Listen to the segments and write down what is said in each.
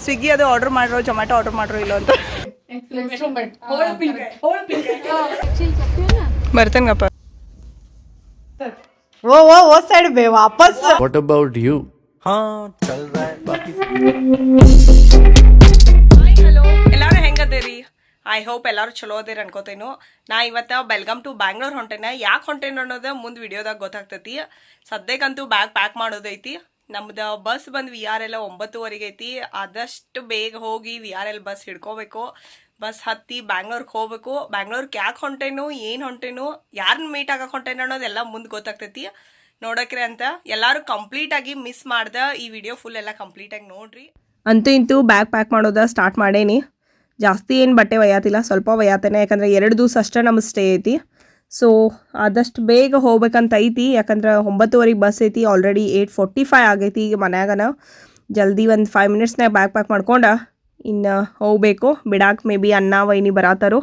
ಸ್ವಿಗ್ಗಿ ಅದು order ಮಾಡ್ರೋ Zomato order ಮಾಡ್ರೋ ಇಲ್ಲ ಅಂತ ಬರ್ತೇನಪ್ಪ वो साइड बे वापस What about you? ಹಲೋ ಎಲ್ಲಾರು ಹೆಂಗದೇರಿ ಐ ಹೋಪ್ ಎಲ್ಲಾರು ಚಲೋ ಅದೇರಿ ಅನ್ಕೋತೇನು ನಾ ಇವತ್ತ ಬೆಲ್ಗಾಮ್ ಟು ಬ್ಯಾಂಗ್ಳೂರ್ ಹೊಂಟೇನ ಯಾಕೆ ಹೊಂಟೇನ ಅನ್ನೋದು ಮುಂದೆ ವಿಡಿಯೋದಾಗ ಗೊತ್ತಾಗ್ತೈತಿ ಸದ್ಯಕ್ಕಂತೂ ಬ್ಯಾಗ್ ಪ್ಯಾಕ್ ಮಾಡೋದೈತಿ ನಮ್ದು ಬಸ್ ಬಂದು VRL 9:30 ಐತಿ ಆದಷ್ಟು ಬೇಗ ಹೋಗಿ VRL ಬಸ್ ಹಿಡ್ಕೋಬೇಕು ಬಸ್ ಹತ್ತಿ ಬ್ಯಾಂಗ್ಳೂರ್ಗೆ ಹೋಗ್ಬೇಕು ಬ್ಯಾಂಗ್ಳೂರ್ಗೆ ಯಾಕೆ ಹೊಂಟೇನು ಏನು ಹೊಂಟೇನು ಯಾರನ್ನ ಮೀಟ್ ಆಗಕ್ಕೆ ಹೊಂಟೇನು ಅನ್ನೋದೆಲ್ಲ ಮುಂದೆ ಗೊತ್ತಾಗ್ತೈತಿ ನೋಡಕ್ರೆ ಅಂತ ಎಲ್ಲರೂ ಕಂಪ್ಲೀಟಾಗಿ ಮಿಸ್ ಮಾಡ್ದೆ ಈ ವಿಡಿಯೋ ಫುಲ್ ಎಲ್ಲ ಕಂಪ್ಲೀಟಾಗಿ ನೋಡ್ರಿ ಅಂತೂ ಇಂತೂ ಬ್ಯಾಗ್ ಪ್ಯಾಕ್ ಮಾಡೋದ ಸ್ಟಾರ್ಟ್ ಮಾಡೇನಿ ಜಾಸ್ತಿ ಏನು ಬಟ್ಟೆ ಒಯ್ಯಾತಿಲ್ಲ ಸ್ವಲ್ಪ ಒಯ್ಯಾತೇನೆ ಯಾಕಂದರೆ 2 ದಿವಸ ಅಷ್ಟೇ ನಮ್ಗೆ ಸ್ಟೇ ಐತಿ ಸೊ ಆದಷ್ಟು ಬೇಗ ಹೋಗ್ಬೇಕಂತ ಐತಿ ಯಾಕಂದ್ರೆ 9:30 ಬಸ್ ಐತಿ ಆಲ್ರೆಡಿ 8:45 ಆಗೈತಿ ಈಗ ಮನ್ಯಾಗನ ಜಲ್ದಿ ಒಂದು 5 ಮಿನಿಟ್ಸ್ನಾಗ ಬ್ಯಾಗ್ ಪ್ಯಾಕ್ ಮಾಡ್ಕೊಂಡು ಇನ್ನು ಹೋಗಬೇಕು ಬಿಡಾಕೆ ಮೇ ಬಿ ಅಣ್ಣ ವೈನಿ ಬರತ್ತಾರು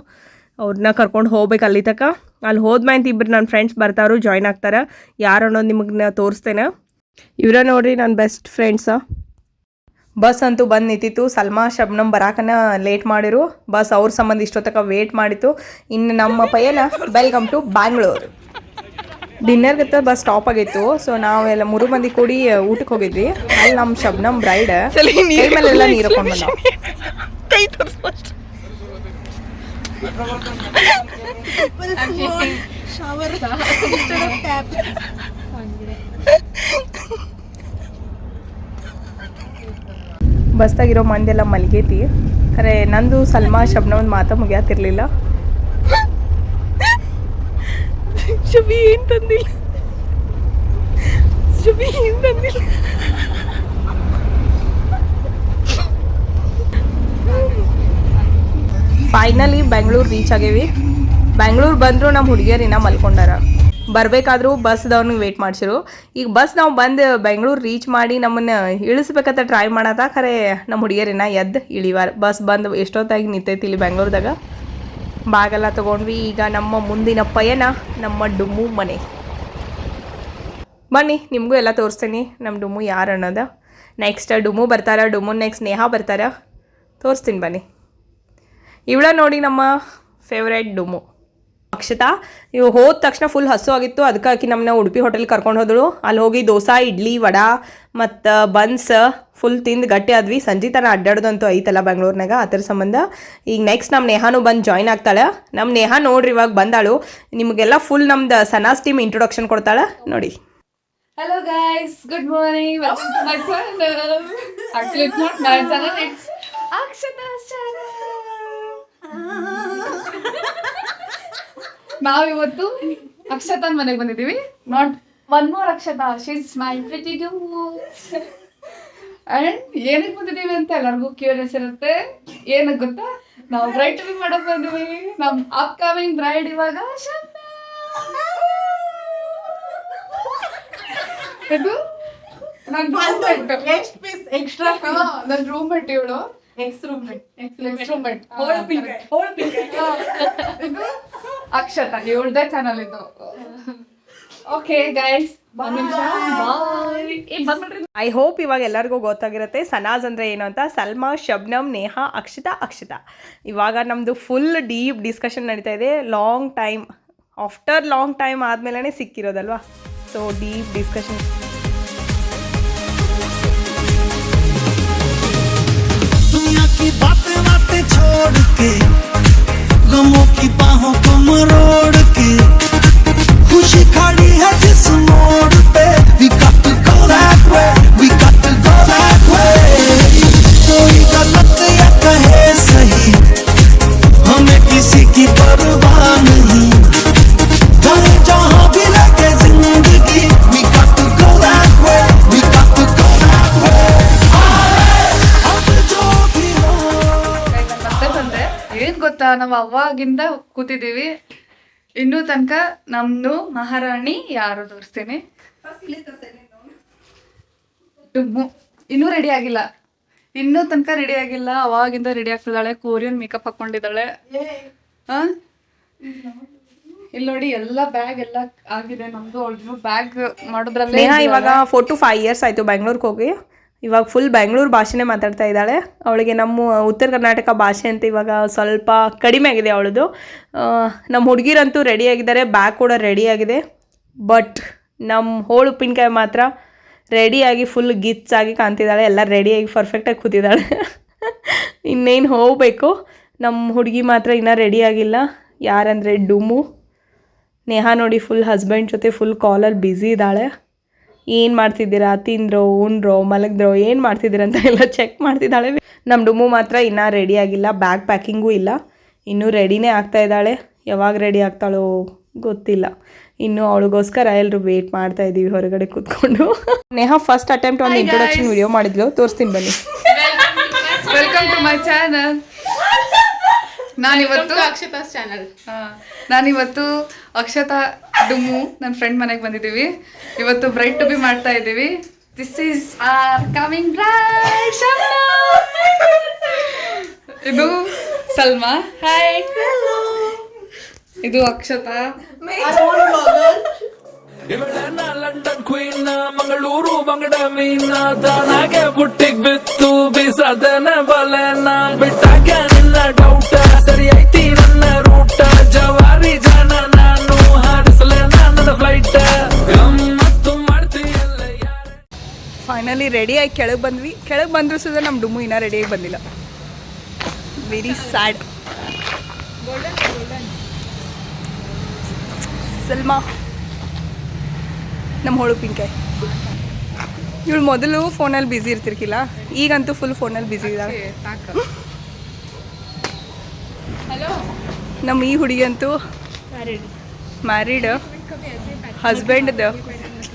ಅವ್ರನ್ನ ಕರ್ಕೊಂಡು ಹೋಗ್ಬೇಕು ಅಲ್ಲಿ ತನಕ ಅಲ್ಲಿ ಹೋದ್ಮೇಲೆ ಇಬ್ಬರು ನನ್ನ ಫ್ರೆಂಡ್ಸ್ ಬರ್ತಾರು ಜಾಯ್ನ್ ಆಗ್ತಾರೆ ಯಾರು ಅನ್ನೋದು ನಿಮಗೆ ತೋರಿಸ್ತೇನೆ ಇವರ ನೋಡ್ರಿ ನನ್ನ ಬೆಸ್ಟ್ ಫ್ರೆಂಡ್ಸ ಬಸ್ ಅಂತೂ ಬಂದು ನಿಂತಿತ್ತು ಸಲ್ಮಾ ಶಬ್ನಮ್ ಬರಾಕನ ಲೇಟ್ ಮಾಡಿರು ಬಸ್ ಅವ್ರ ಸಂಬಂಧ ಇಷ್ಟೊತ್ತಕ ವೇಟ್ ಮಾಡಿತ್ತು ಇನ್ನು ನಮ್ಮ ಪಯ್ಯನ ಬೆಲ್ಕಮ್ ಟು ಬ್ಯಾಂಗ್ಳೂರ್ ಡಿನ್ನರ್ಗತ್ತ ಬಸ್ ಸ್ಟಾಪ್ ಆಗಿತ್ತು ಸೊ ನಾವೆಲ್ಲ 3 ಮಂದಿ ಕೂಡಿ ಊಟಕ್ಕೆ ಹೋಗಿದ್ವಿ ಅಲ್ಲಿ ನಮ್ಮ ಶಬ್ನಮ್ ಬ್ರೈಡ್ ಮೇಲೆಲ್ಲ ನೀರು ಹಾಕೊಂಡು ಬಂದ ಕೈ ತೋರಿಸ್ಬೋದು ಬಸ್ದಾಗಿರೋ ಮಂದೆಲ್ಲ ಮಲ್ಗೈತಿ ಖರೆ ನಂದು ಸಲ್ಮಾ ಶಬ್ನ ಒಂದು ಮಾತಾ ಮುಗಿಯಾತಿರ್ಲಿಲ್ಲ ಶಬಿ ಏನು ತಂದಿಲ್ಲ ಫೈನಲಿ ಬೆಂಗಳೂರು ರೀಚ್ ಆಗೇವಿ ಬೆಂಗಳೂರು ಬಂದರೂ ನಮ್ಮ ಹುಡುಗಿಯರಿನ ಮಲ್ಕೊಂಡಾರ ಬರಬೇಕಾದ್ರೂ ಬಸ್ದವ್ನಿಗೆ ವೇಟ್ ಮಾಡಿಸಿರು ಈಗ ಬಸ್ ನಾವು ಬಂದು ಬೆಂಗಳೂರು ರೀಚ್ ಮಾಡಿ ನಮ್ಮನ್ನು ಇಳಿಸ್ಬೇಕಂತ ಟ್ರೈ ಮಾಡತ್ತ ಖರೆ ನಮ್ಮ ಹುಡುಗಿಯರಿನ ಎದ್ದು ಇಳಿವಾರ ಬಸ್ ಬಂದು ಎಷ್ಟೊತ್ತಾಗಿ ನಿಂತೈತಿ ಇಲ್ಲಿ ಬೆಂಗಳೂರದಾಗ ಬ್ಯಾಗೆಲ್ಲ ತೊಗೊಂಡ್ವಿ ಈಗ ನಮ್ಮ ಮುಂದಿನ ಪಯಣ ನಮ್ಮ ಡುಮ್ಮು ಮನೆ ಬನ್ನಿ ನಿಮಗೂ ಎಲ್ಲ ತೋರಿಸ್ತೀನಿ ನಮ್ಮ ಡುಮ್ಮು ಯಾರು ಅನ್ನೋದು ನೆಕ್ಸ್ಟ್ ಡುಮ್ಮು ಬರ್ತಾರೆ ಡುಮ್ಮು ನೆಕ್ಸ್ಟ್ ನೇಹಾ ಬರ್ತಾರೆ ತೋರಿಸ್ತೀನಿ ಬನ್ನಿ ಇವಳ ನೋಡಿ ನಮ್ಮ ಫೇವ್ರೇಟ್ ಡುಮ್ಮು ಅಕ್ಷತಾ ಇವು ಹೋದ ತಕ್ಷಣ ಫುಲ್ ಹಸು ಆಗಿತ್ತು ಅದಕ್ಕೆ ಆಕಿ ನಮ್ಮನ್ನ ಉಡುಪಿ ಹೋಟೆಲ್ ಕರ್ಕೊಂಡು ಹೋದಳು ಅಲ್ಲಿ ಹೋಗಿ ದೋಸೆ ಇಡ್ಲಿ ವಡಾ ಮತ್ತು ಬನ್ಸ್ ಫುಲ್ ತಿಂದು ಗಟ್ಟಿ ಆದ್ವಿ ಸಂಜೆ ತನ ಅಡ್ಡಾಡೋದಂತೂ ಐತಲ್ಲ ಬೆಂಗಳೂರಿನಾಗ ಅದ್ರ ಸಂಬಂಧ ಈಗ ನೆಕ್ಸ್ಟ್ ನಮ್ಮ ನೇಹಾನು ಬಂದು ಜಾಯ್ನ್ ಆಗ್ತಾಳೆ ನಮ್ಮ ನೇಹಾ ನೋಡ್ರಿ ಇವಾಗ ಬಂದಾಳು ನಿಮಗೆಲ್ಲ ಫುಲ್ ನಮ್ದು ಸನಾಸ್ ಟೀಮ್ ಇಂಟ್ರೊಡಕ್ಷನ್ ಕೊಡ್ತಾಳೆ ನೋಡಿ Hello guys, good morning. Welcome to my channel. Actually, it's not my channel, it's Akshata's channel. ನಾವು ಇವತ್ತು ಅಕ್ಷತಾನ್ ಮನೆಗೆ ಬಂದಿದ್ದೀವಿ not one more Akshata she is my pretty do and ಏನಕ್ಕೆ ಬಂದಿದ್ದೀವಿ ಅಂತ ಎಲ್ಲರಿಗೂ ಕ್ಯೂರಿಯಸ್ ಇರುತ್ತೆ ಏನಕ್ಕೆ ಗೊತ್ತಾ ನಾವು ಬ್ರೈಡ್ ಟು ಬಿ ಮಾಡಕ್ ಬಂದಿವಿ ನಮ್ಮ ಅಪ್ಕಮಿಂಗ್ ಬ್ರೈಡ್ ಇವಾಗ ಇದು ನನ್ನ ರೂಮ್ಮೇಟ್ ಇವಳು ಅಕ್ಷತಾ ಇವಳದೇ ಚಾನಲ್ ಇದು ಓಕೆ ಗೈಸ್ ಐ ಹೋಪ್ ಇವಾಗ ಎಲ್ಲರಿಗೂ ಗೊತ್ತಾಗಿರುತ್ತೆ ಸನಾಜ್ ಅಂದರೆ ಏನು ಅಂತ ಸಲ್ಮಾ ಶಬ್ನಮ್ ನೇಹಾ ಅಕ್ಷತಾ ಇವಾಗ ನಮ್ಮದು ಫುಲ್ ಡೀಪ್ ಡಿಸ್ಕಷನ್ ನಡೀತಾ ಇದೆ long time after long time ಆದಮೇಲೆ ಸಿಕ್ಕಿರೋದಲ್ವಾ ಸೊ ಡೀಪ್ ಡಿಸ್ಕಷನ್ की बातें बातें छोड़ के गमों की बाहों को मरोड़ के खुशी खड़ी है जिस मोड़ पे we got to go that way we got to go that way कोई गलत या कहे सही हमें किसी की परवाह नहीं चाहे जहां भी लगे जिंदगी we got to go that way we got to go that way ಏನ್ ಗೊತ್ತಾ ನಾವು ಅವಾಗಿಂದ ಕೂತಿದ್ದೀವಿ ಇನ್ನೂ ತನಕ ನಮ್ದು ಮಹಾರಾಣಿ ಯಾರು ತೋರಿಸ್ತೀನಿ ಇನ್ನೂ ರೆಡಿ ಆಗಿಲ್ಲ ಇನ್ನೂ ತನಕ ರೆಡಿ ಆಗಿಲ್ಲ ಅವಾಗಿಂದ ರೆಡಿ ಆಗ್ತಿದ್ದಾಳೆ ಕೊರಿಯನ್ ಮೇಕಪ್ ಹಾಕೊಂಡಿದ್ದಾಳೆ ಇಲ್ಲಿ ನೋಡಿ ಎಲ್ಲ ಬ್ಯಾಗ್ ಎಲ್ಲ ಆಗಿದೆ ನಮ್ದು ಆಲ್ರೆಡಿ ಬ್ಯಾಗ್ ಮಾಡೋದ್ರಲ್ಲೇ ನೇಹಾ ಇವಾಗ 4 to 5 years ಆಯಿತು ಬೆಂಗ್ಳೂರಿಗೆ ಹೋಗಿ. ಇವಾಗ ಫುಲ್ ಬೆಂಗಳೂರು ಭಾಷೆನೇ ಮಾತಾಡ್ತಾ ಇದ್ದಾಳೆ. ಅವಳಿಗೆ ನಮ್ಮ ಉತ್ತರ ಕರ್ನಾಟಕ ಭಾಷೆ ಅಂತ ಇವಾಗ ಸ್ವಲ್ಪ ಕಡಿಮೆ ಆಗಿದೆ ಅವಳದು. ನಮ್ಮ ಹುಡುಗಿರಂತೂ ರೆಡಿಯಾಗಿದ್ದಾರೆ, ಬ್ಯಾಗ್ ಕೂಡ ರೆಡಿಯಾಗಿದೆ. ಬಟ್ ನಮ್ಮ ಹೋಳು ಉಪ್ಪಿನಕಾಯಿ ಮಾತ್ರ ರೆಡಿಯಾಗಿ ಫುಲ್ ಗಿಚ್ಚಾಗಿ ಕಾಣ್ತಿದ್ದಾಳೆ. ಎಲ್ಲ ರೆಡಿಯಾಗಿ ಪರ್ಫೆಕ್ಟಾಗಿ ಕೂತಿದ್ದಾಳೆ. ಇನ್ನೇನು ಹೋಗಬೇಕು. ನಮ್ಮ ಹುಡುಗಿ ಮಾತ್ರ ಇನ್ನೂ ರೆಡಿಯಾಗಿಲ್ಲ. ಯಾರಂದರೆ ಡುಮು. ನೇಹಾ ನೋಡಿ ಫುಲ್ ಹಸ್ಬೆಂಡ್ ಜೊತೆ ಫುಲ್ ಕಾಲಲ್ಲಿ ಬ್ಯುಸಿ ಇದ್ದಾಳೆ. ಏನು ಮಾಡ್ತಿದ್ದೀರಾ, ತಿಂದ್ರೋ ಉಂಡ್ರೋ ಮಲಗಿದ್ರೋ ಏನು ಮಾಡ್ತಿದ್ದೀರ ಅಂತ ಎಲ್ಲ ಚೆಕ್ ಮಾಡ್ತಿದ್ದಾಳೆ. ನಮ್ಮ ಡುಮು ಮಾತ್ರ ಇನ್ನೂ ರೆಡಿ ಆಗಿಲ್ಲ, ಬ್ಯಾಗ್ ಪ್ಯಾಕಿಂಗೂ ಇಲ್ಲ, ಇನ್ನೂ ರೆಡಿನೇ ಆಗ್ತಾ ಇದ್ದಾಳೆ. ಯಾವಾಗ ರೆಡಿ ಆಗ್ತಾಳೋ ಗೊತ್ತಿಲ್ಲ. ಇನ್ನು ಅವಳಿಗೋಸ್ಕರ ಎಲ್ಲರೂ ವೇಟ್ ಮಾಡ್ತಾ ಇದ್ದೀವಿ ಹೊರಗಡೆ ಕೂತ್ಕೊಂಡು. ನೇಹಾ ಫಸ್ಟ್ ಅಟೆಂಪ್ಟ್ ಒಂದು ಇಂಟ್ರೊಡಕ್ಷನ್ ವಿಡಿಯೋ ಮಾಡಿದ್ಲು, ತೋರಿಸ್ತೀನಿ ಬನ್ನಿ. Welcome to my channel. ನಾನಿವತ್ತು ಅಕ್ಷತಾ ಡುಮು ನನ್ನ ಫ್ರೆಂಡ್ ಮನೆಗೆ ಬಂದಿದ್ದೀವಿ. ಇವತ್ತು ಬ್ರೈಡ್ ಟು ಬಿ ಮಾಡ್ತಾ ಇದ್ದೀವಿ. This is are coming bride. ಇದು ಸಲ್ಮಾ, ಹಾಯ್. ಇದು ಅಕ್ಷತಾ. ಇವಳನ್ನ ಲಂಡನ್ ಕ್ವೀನ್, ಮಂಗಳೂರು ಬಂಗಡ ಮೀನ, ತಾನಾಗೆ ಬುಟ್ಟಿಗ್ ಬಿತ್ತು ಬೀಸದನ ಬಲನ, ಬಿಟ್ಟಾಗ ನಿನ್ನ ಡೌಟ ಸರಿ ಐತಿ ನನ್ನ ರೂಟ, ಜವಾರಿ ಜನ ನಾನು ಹಾರಿಸಲ ನನ್ನ ಫ್ಲೈಟ್, ಗಮ್ಮತ್ತು ಮಾಡ್ತೀಯಲ್ಲ ಯಾರ. ಫೈನಲಿ ರೆಡಿಯಾಗಿ ಕೆಳಗೆ ಬಂದ್ವಿ. ಕೆಳಗೆ ಬಂದರೂ ಸುದ ನಮ್ಮ ಡುಮು ಇನ್ನೂ ರೆಡಿಯಾಗಿ ಬಂದಿಲ್ಲ. Very sad. ಸಲ್ಮಾ ನಮ್ಮ ಹೋಳು ಉಪ್ಪಿನಕಾಯಿ. ಇವಳು ಮೊದಲು ಫೋನಲ್ಲಿ ಬ್ಯುಸಿ ಇರ್ತಿರ್ಕಿಲ್ಲ, ಈಗಂತೂ ಫುಲ್ ಫೋನಲ್ಲಿ ಬ್ಯುಸಿ ಇದ್ದಾಳೆ. ನಮ್ಮ ಈ ಹುಡುಗಿ ಅಂತೂ ಮ್ಯಾರಿಡ್.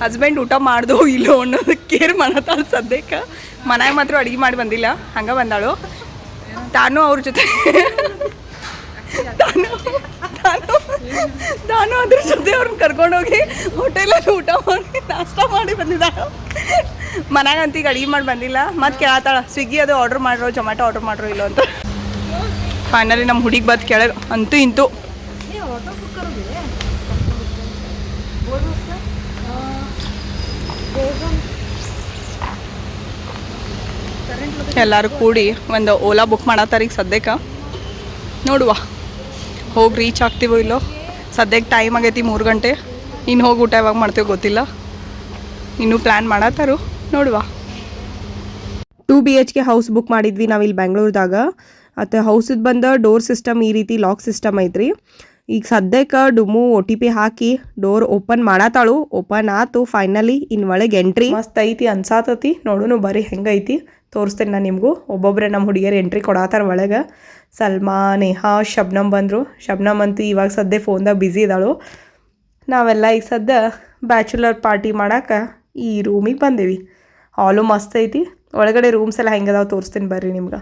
ಹಸ್ಬೆಂಡ್ ಊಟ ಮಾಡ್ದೋ ಇಲ್ಲೋ ಅನ್ನೋದು ಕೇರ್ ಮಾಡತ್ತಾಳು ಸದ್ಯಕ್ಕೆ. ಮನೆಯಾಗ ಮಾತ್ರ ಅಡುಗೆ ಮಾಡಿ ಬಂದಿಲ್ಲ, ಹಂಗೆ ಬಂದಾಳು. ತಾನು ಅವ್ರ ಜೊತೆ ನಾನು ಅದ್ರ ಜೊತೆ ಅವ್ರನ್ನ ಕರ್ಕೊಂಡೋಗಿ ಹೋಟೆಲಲ್ಲಿ ಊಟ ಮಾಡಿ ನಾಷ್ಟ ಮಾಡಿ ಬಂದಿದ್ದಾಳು. ಮನ್ಯಾಗಂತ ಈಗ ಅಡುಗೆ ಮಾಡಿ ಬಂದಿಲ್ಲ. ಮತ್ತು ಕೇಳತ್ತಾಳ ಸ್ವಿಗ್ಗಿ ಅದು ಆರ್ಡ್ರ್ ಮಾಡ್ರೋ ಜೊಮ್ಯಾಟೊ ಆರ್ಡ್ರ್ ಮಾಡ್ರೋ ಇಲ್ಲೋ ಅಂತ. ಫೈನಲಿ ನಮ್ಮ ಹುಡುಗಿ ಬದ್ದು ಕೆಳಗೆ ಅಂತೂ ಇಂತೂ ಎಲ್ಲರೂ ಕೂಡಿ ಒಂದು ಓಲಾ ಬುಕ್ ಮಾಡತ್ತಾರ ಈಗ ಸದ್ಯಕ್ಕೆ. ನೋಡುವ ಹೋಗಿ ರೀಚ್ ಆಗ್ತೀವೋ ಇಲ್ಲೋ. ಸದ್ಯಕ್ಕೆ ಟೈಮ್ ಆಗೈತಿ 3 ಗಂಟೆ. ಇನ್ನು ಹೋಗಿ ಊಟ ಯಾವಾಗ ಮಾಡ್ತೀವೋ ಗೊತ್ತಿಲ್ಲ, ಇನ್ನೂ ಪ್ಲ್ಯಾನ್ ಮಾಡತ್ತಾರು, ನೋಡುವ. 2 BHK ಹೌಸ್ ಬುಕ್ ಮಾಡಿದ್ವಿ ನಾವಿಲ್ಲಿ ಬೆಂಗಳೂರದಾಗ. ಮತ್ತು ಹೌಸದ್ದು ಬಂದ ಡೋರ್ ಸಿಸ್ಟಮ್ ಈ ರೀತಿ ಲಾಕ್ ಸಿಸ್ಟಮ್ ಐತ್ರಿ. ಈಗ ಸದ್ಯಕ್ಕೆ ಡುಮು OTP ಹಾಕಿ ಡೋರ್ ಓಪನ್ ಮಾಡತ್ತಾಳು. ಓಪನ್ ಆತು ಫೈನಲಿ. ಇನ್ನು ಒಳಗೆ ಎಂಟ್ರಿ ಮಸ್ತ್ ಐತಿ ಅನ್ಸಾತತಿ. ನೋಡೋಣ ಬರ್ರಿ ಹೆಂಗೈತಿ ತೋರಿಸ್ತೇನೆ ನಾನು ನಿಮಗೂ. ಒಬ್ಬೊಬ್ಬರೇ ನಮ್ಮ ಹುಡುಗಿಯರು ಎಂಟ್ರಿ ಕೊಡತ್ತಾರ ಒಳಗೆ. ಸಲ್ಮಾ, ನೇಹಾ, ಶಬ್ನಮ್ ಬಂದರು. ಶಬ್ನಮ್ ಅಂತೂ ಇವಾಗ ಸದ್ಯ ಫೋನ್ದಾಗ ಬ್ಯುಸಿ ಇದ್ದಾಳು. ನಾವೆಲ್ಲ ಈಗ ಸದ್ಯ ಬ್ಯಾಚುಲರ್ ಪಾರ್ಟಿ ಮಾಡೋಕೆ ಈ ರೂಮಿಗೆ ಬಂದೇವಿ. ಹಾಲು ಮಸ್ತ್ ಐತಿ. ಒಳಗಡೆ ರೂಮ್ಸ್ ಎಲ್ಲ ಹೆಂಗದಾವ ತೋರಿಸ್ತೀನಿ ಬರ್ರಿ ನಿಮ್ಗೆ.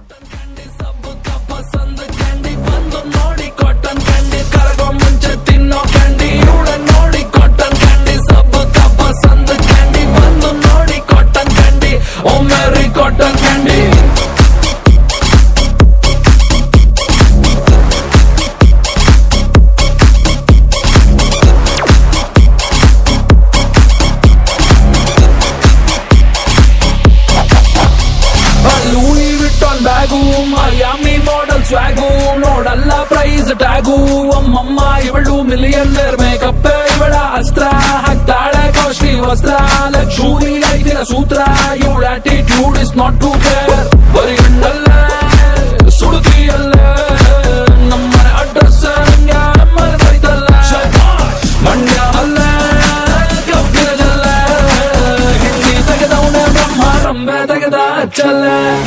ಮುಂಚೆ ತಿನ್ನೋ ಕ್ಯಾಂಡಿ ಇವಳ ನೋಡಿ ಕಾಟನ್ ಕ್ಯಾಂಡಿ, ಸಬ್ಬು ತಪ್ಪ ಸಂದ ಕ್ಯಾಂಡಿ, ಬಂದು ನೋಡಿ ಕಾಟನ್ ಕ್ಯಾಂಡಿ, ಓ ಮೇರಿ cotton candy. Louis Vuitton bag, Miami model swag, ನೋಡಲ್ಲ ಪ್ರೈಸ್ ಟ್ಯಾಗು, ಅಮ್ಮಮ್ಮ ಇವಳು ಮಿಲಿಯನ್ನರ್ ಮೇಕಪ್, ಇವಳ ಅಸ್ತ್ರ ಹಾಕ್ತಾಳೆ ಕಾಸ್ಟ್ಲಿ ವಸ್ತ್ರ, ಲಕ್ಷೂರಿ ಲೈಫಿನ ಸೂತ್ರ, ಇವಳ attitude is not to care, ಬರೀ ಗಂಡಲ್ಲ ಸುಡುತ್ತಿಯಲ್ಲ, ನಮ್ಮನೆ ಅಡ್ರೆಸ್ ಮರೆತೈತಲ್ಲ, ಮಂಡ್ಯ ಅಲ್ಲ ಕಬ್ಬಿನ ಜಲ್ಲ, ಹಿಂದಿ ತೆಗೆದವನ ಬ್ರಹ್ಮ ರಂಬೆ ತೆಗೆದ ಚಲ್ಲ,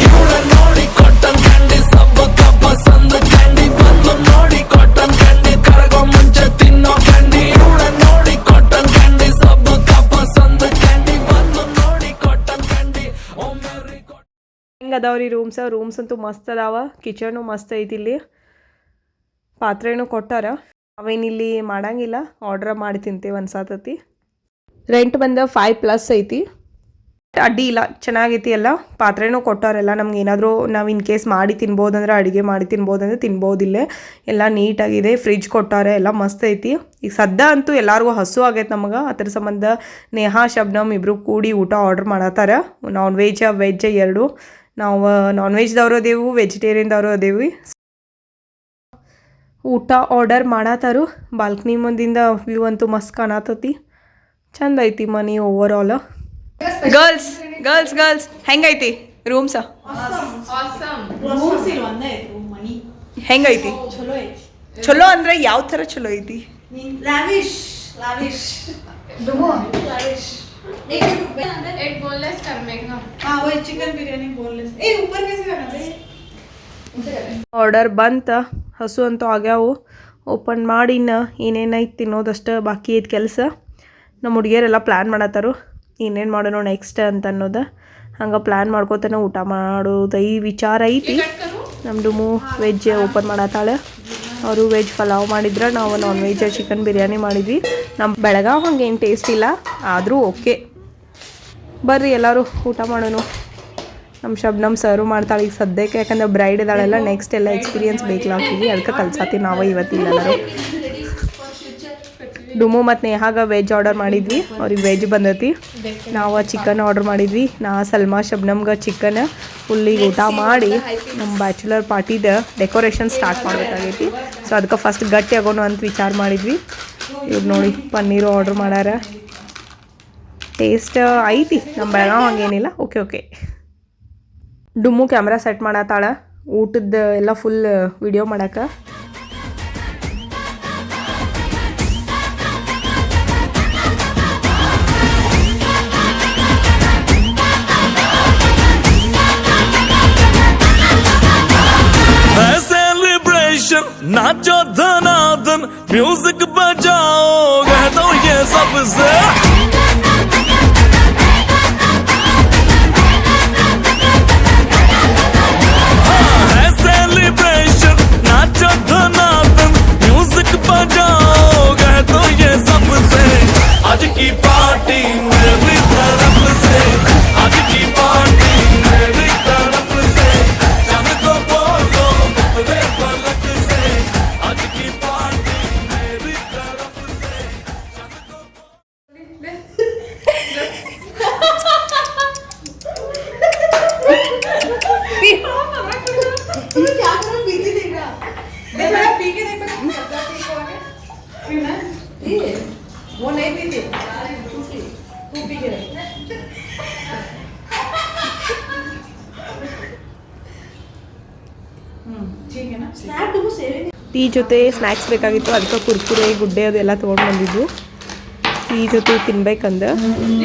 ಇವಳ ನೋಡಿ ಕಾಟನ್ ಕ್ಯಾಂಡಿ, ಸಬ್ಬು ತಪ್ಪ ಸಂದ ಕ್ಯಾಂಡಿ, ಬಂದು ನೋಡಿ ಕಾಟನ್ ಕ್ಯಾಂಡಿ, ಕರಗೋ ಮುಂಚೆ ತಿನ್ನೋ ಕ್ಯಾಂಡಿ, ಇವಳ ನೋಡಿ ಕಾಟನ್ ಕ್ಯಾಂಡಿ, ಸಬ್ಬು ತಪ್ಪ ಸಂದ ಕ್ಯಾಂಡಿ, ಬಂದು ನೋಡಿ ಕಾಟನ್ ಕ್ಯಾಂಡಿ, ಓ ಮೇರಿ ಹೆಂಗೆ ಅದಾವ್ರಿ ರೂಮ್ಸ್ ಅಂತೂ ಮಸ್ತ್ ಅದಾವ. ಕಿಚನು ಮಸ್ತ್ ಐತಿ. ಇಲ್ಲಿ ಪಾತ್ರೆನೂ ಕೊಟ್ಟಾರ. ಅವೇನಿಲ್ಲಿ ಮಾಡಂಗಿಲ್ಲ, ಆರ್ಡ್ರ್ ಮಾಡಿ ತಿಂತೇವೆ ಅನ್ಸಾತತಿ. ರೆಂಟ್ ಬಂದ 5+ ಐತಿ. ಅಡ್ಡಿ ಇಲ್ಲ, ಚೆನ್ನಾಗೈತಿ ಎಲ್ಲ. ಪಾತ್ರೆನೂ ಕೊಟ್ಟವರೆಲ್ಲ ನಮ್ಗೆ. ಏನಾದರೂ ನಾವು ಇನ್ ಕೇಸ್ ಮಾಡಿ ತಿನ್ಬೋದಂದ್ರೆ, ಅಡುಗೆ ಮಾಡಿ ತಿನ್ಬೋದಂದ್ರೆ ತಿನ್ಬೋದಿಲ್ಲ. ಎಲ್ಲ ನೀಟಾಗಿದೆ. ಫ್ರಿಜ್ ಕೊಟ್ಟಾರೆ, ಎಲ್ಲ ಮಸ್ತ್ ಐತಿ. ಈಗ ಸದ್ಯ ಅಂತೂ ಎಲ್ಲರಿಗೂ ಹಸು ಆಗೈತೆ ನಮಗೆ. ಅದ್ರ ಸಂಬಂಧ ನೇಹಾ ಶಬ್ನಮ್ ಇಬ್ಬರು ಕೂಡಿ ಊಟ ಆರ್ಡ್ರ್ ಮಾಡತ್ತಾರ. ನಾನ್ ವೆಜ್ ವೆಜ್ ಎರಡು. ನಾವು ನಾನ್ ವೆಜ್ದವರು ಅದೇವು, ವೆಜಿಟೇರಿಯನ್ದವರು ಅದೇವಿ. ಊಟ ಆರ್ಡರ್ ಮಾಡತ್ತಾರು. ಬಾಲ್ಕನಿ ಮುಂದಿಂದ ವ್ಯೂ ಅಂತೂ ಮಸ್ತ್ ಕಾಣತತಿ. ಚಂದ ಐತಿ ಮನಿ overall. Girls girls girls ಹೆಂಗೈತಿ ರೂಮ್ಸ? ಹೆಂಗೈತಿ? ಚಲೋ ಅಂದ್ರೆ ಯಾವ ಥರ ಚಲೋ ಐತಿ? ಆರ್ಡರ್ ಬಂತ. ಹಸು ಅಂತೂ ಆಗ್ಯಾವು. ಓಪನ್ ಮಾಡಿನ ಏನೇನೈತಿ ತಿನ್ನೋದಷ್ಟು ಬಾಕಿ ಐತಿ ಕೆಲಸ. ನಮ್ಮ ಹುಡುಗಿಯರೆಲ್ಲ ಪ್ಲ್ಯಾನ್ ಮಾಡತ್ತಾರು ಏನೇನು ಮಾಡೋಣ ನೆಕ್ಸ್ಟ್ ಅಂತ ಅನ್ನೋದು. ಹಂಗೆ ಪ್ಲ್ಯಾನ್ ಮಾಡ್ಕೋತಾನೆ ಊಟ ಮಾಡೋದು ಈ ವಿಚಾರ ಐತಿ. ನಮ್ಮ ಡುಮು ವೆಜ್ ಓಪನ್ ಮಾಡತ್ತಾಳೆ. ಅವರು ವೆಜ್ ಪಲಾವ್ ಮಾಡಿದ್ರೆ, ನಾವು ನಾನ್ ವೆಜ್ ಚಿಕನ್ ಬಿರಿಯಾನಿ ಮಾಡಿದ್ವಿ. ನಮ್ಮ ಬೆಳಗಾವ್ ಹಂಗೆ ಏನು ಟೇಸ್ಟ್ ಇಲ್ಲ, ಆದರೂ ಓಕೆ. ಬರ್ರಿ ಎಲ್ಲರೂ ಊಟ ಮಾಡೋಣ. ನಮ್ಮ ಶಬ್ನಮ್ ಸರ್ವ್ ಮಾಡ್ತಾಳೆ ಈಗ ಸದ್ಯಕ್ಕೆ. ಯಾಕಂದ್ರೆ ಬ್ರೈಡ್ ಇದ್ದಾಳೆಲ್ಲ, ನೆಕ್ಸ್ಟ್ ಎಲ್ಲ ಎಕ್ಸ್ಪೀರಿಯನ್ಸ್ ಬೇಕಲಾಗ್ತೀವಿ, ಅದಕ್ಕೆ ಕಲ್ಸಾತಿ ನಾವು ಇವತ್ತಿಲ್ಲರೂ. ಡುಮು ಮತ್ತು ನೇಹಾಗ ವೆಜ್ ಆರ್ಡರ್ ಮಾಡಿದ್ವಿ, ಅವ್ರಿಗೆ ವೆಜ್ ಬಂದೈತಿ. ನಾವು ಚಿಕನ್ ಆರ್ಡರ್ ಮಾಡಿದ್ವಿ. ಸಲ್ಮಾ ಶಬ್ನಮ್ಗೆ ಚಿಕನ್ ಫುಲ್ಲಿಗೆ ಊಟ ಮಾಡಿ ನಮ್ಮ ಬ್ಯಾಚುಲರ್ ಪಾರ್ಟಿದ ಡೆಕೋರೇಷನ್ ಸ್ಟಾರ್ಟ್ ಮಾಡಬೇಕಾಗೈತಿ. ಸೊ ಅದಕ್ಕೆ ಫಸ್ಟ್ ಗಟ್ಟಿ ಆಗೋಣ ಅಂತ ವಿಚಾರ ಮಾಡಿದ್ವಿ. ಇವ್ರು ನೋಡಿ ಪನ್ನೀರು ಆರ್ಡ್ರ್ ಮಾಡ್ಯಾರ. ಟೇಸ್ಟ್ ಐತಿ, ನಮ್ಮ ಬೆಳಗಾವ್ ಹಂಗೇನಿಲ್ಲ. Okay okay. Dummu camera set ಮಾಡತ್ತಾಳ ಊಟದ ಎಲ್ಲ ಫುಲ್ ವಿಡಿಯೋ ಮಾಡಕ್ಕೆ. नाचो धनाधन म्यूजिक बजाओ, कह दो ये सबसे है सेलिब्रेशन। नाचो धनाधन म्यूजिक बजाओ, कह दो ये सबसे आज की पार्टी मेरी तरफ से, आज की पार्टी मेरी तरफ से। चंद को बोलो मेरे पलक से, आज की पार्टी मेरी तरफ से। चंद को वो नहीं पीती, तू पी के ठीक है ना। स्नैप तो सेविंग ಟೀ ಜೊತೆ ಸ್ನ್ಯಾಕ್ಸ್ ಬೇಕಾಗಿತ್ತು, ಅದಕ್ಕೆ ಕುರ್ಕುರೆ ಗುಡ್ಡೆ ಅದೆಲ್ಲ ತೊಗೊಂಡು ಬಂದಿದ್ದು. ಟೀ ಜೊತೆ ತಿನ್ಬೇಕಂದ್ರೆ